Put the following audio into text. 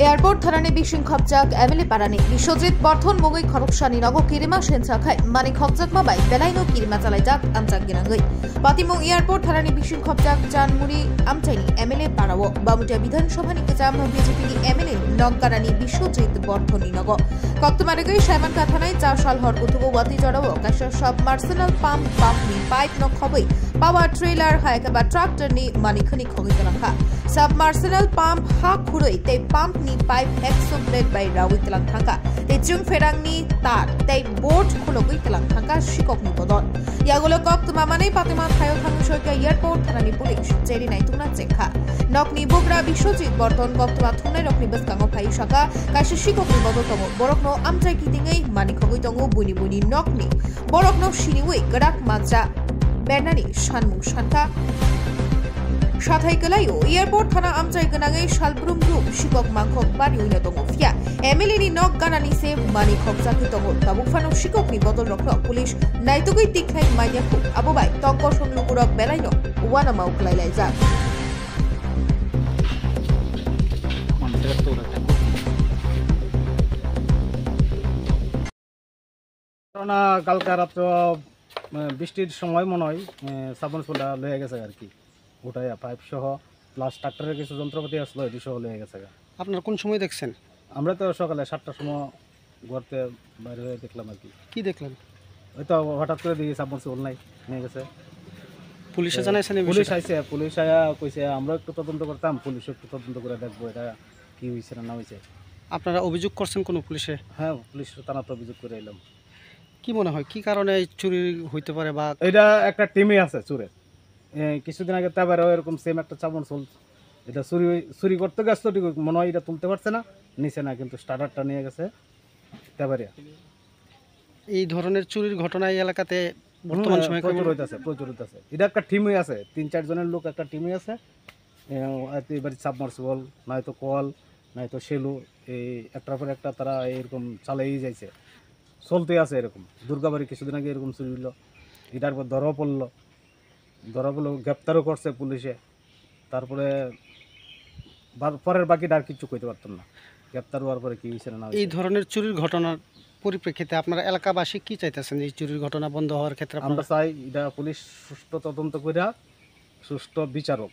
Airport থানানি বিশিং খবজাক এমএলএ পারানি বিশ্বজিৎ বর্ধন মগৈ খরকসানি নগ কিরিমা সেনসাখাই মানি খবজাক মাবাই বেলাইনো কিরিমা চালাইজাক আমজাক গিনাঙ্গৈ পাতিমুং এয়ারপোর্ট থানানি বিশিং খবজাক জানমুরি আমচাইনি এমএলএ পারাও বামুটিয়া বিধানসভানি কেজাম বিজেপিনি এমএলএ নগকারানি বিশ্বজিৎ বর্ধনি নগ কক্তমারেগৈ সাইমানকা থানায় 4 সাল হর কুতুবো ওয়াতি জড়াও কাশা সাবমার্সিবল পাম্পনি পাইপ ন খবৈ পাওয়ার ট্রেলার হায়কাবা ট্রাক্টরনি মানিখনি খগিতলাখা সাবমার্সিবল পাম্প হা খুরৈ তে pump ni pipe hexo blade by rawi telang thangka te chung ferang ni tar te board khulogui telang thangka shikok ni bodon yagulo kok mamane patima thayo thang shoika airport thanani police jeri nai tungna chekha nokni bogra biশ্বজিৎ Vardhan গক্তমা থুনাই রকনি বেসকাঙ্গ phi শাখা কাশি শিকক ni bodon tong borokno amjai kitingai mani khogui tong buni buni nokni borokno shiniwei garak majra bernani shanmung shanka সাথাই গলাইও airport থানা আমচাই গনাঙै শালব্রুম group শিকক মাংখক বাড়ি উইনা দङ ফিয়া MLA नि नक गानानि से मानि खबजाखै दङ ताबुकफानो शिककनि बदल रख पुलिस नाइतुगै तिख्लाइ माइयाखौ आबोबाय तंक संलुकुरक बेलाइनो वानामाव खलाइलाय जा করোনা কালকে রাত্র বৃষ্টির সময় মনে হয় সাবমার্সিবলটা লয়ে গেছে আর কি ওটাই পাইপ সহ প্লাস ট্রাক্টরের কিছু যন্ত্রপাতি আসলো এটি সহ লয়ে গেছে। আপনারা কোন সময় দেখছেন? আমরা তো সকালে 7টার সময় ঘরতে বাইরে হয়ে দেখলাম আর কি। কি দেখলেন? ওই তো হঠাৎ করে দেখি সাবমার্সিবল নাই, নিয়ে গেছে। পুলিশে জানাইছেন? পুলিশ আইছে, পুলিশ আয়া কইছে আমরা একটু তদন্ত করতাম, পুলিশ একটু তদন্ত করে দেখবো এটা কি হয়েছে না হয়েছে। আপনারা অভিযোগ করছেন কোনো পুলিশে? হ্যাঁ, পুলিশ থানাতে অভিযোগ করে এলাম। কি মনে হয় কি কারণে চুরি হইতে পারে? বা এটা একটা টিমই আছে চোরের। কিছুদিন আগে তারপরেও এরকম সেম একটা সাবমার্সিবল এটা চুরি করতে গেছে, মনে হয় এটা তুলতে পারছে না, নিচে না, কিন্তু স্টার্টারটা নিয়ে গেছে তারপরে। এই ধরনের চুরির ঘটনা এই এলাকাতে বর্তমান সময়ে প্রচুর হইতেছে। এটা একটা টিমই আছে, 3-4 জনের লোক একটা টিমই আছে। এবার সাবমার্সিবল নয়তো কল নয়তো সেলু, এই একটার পর একটা তারা এরকম চালিয়েই যাইছে, চলতে আছে এরকম। দুর্গাবাড়ি কিছুদিন আগে এরকম চুরি হলো, এটার পর ধরা পড়লো, গ্রেপ্তারও করছে পুলিশে। তারপরে পরের বাকিটা আর কিছু কইতে পারতাম না, গ্রেপ্তার হওয়ার পরে কি হয়েছে না। এই ধরনের চুরির ঘটনার পরিপ্রেক্ষিতে আপনারা এলাকাবাসী কি চাইতেছেন? এই চুরির ঘটনা বন্ধ হওয়ার ক্ষেত্রে আমরা চাই এটা পুলিশ সুষ্ঠু তদন্ত করে সুষ্ঠু বিচারক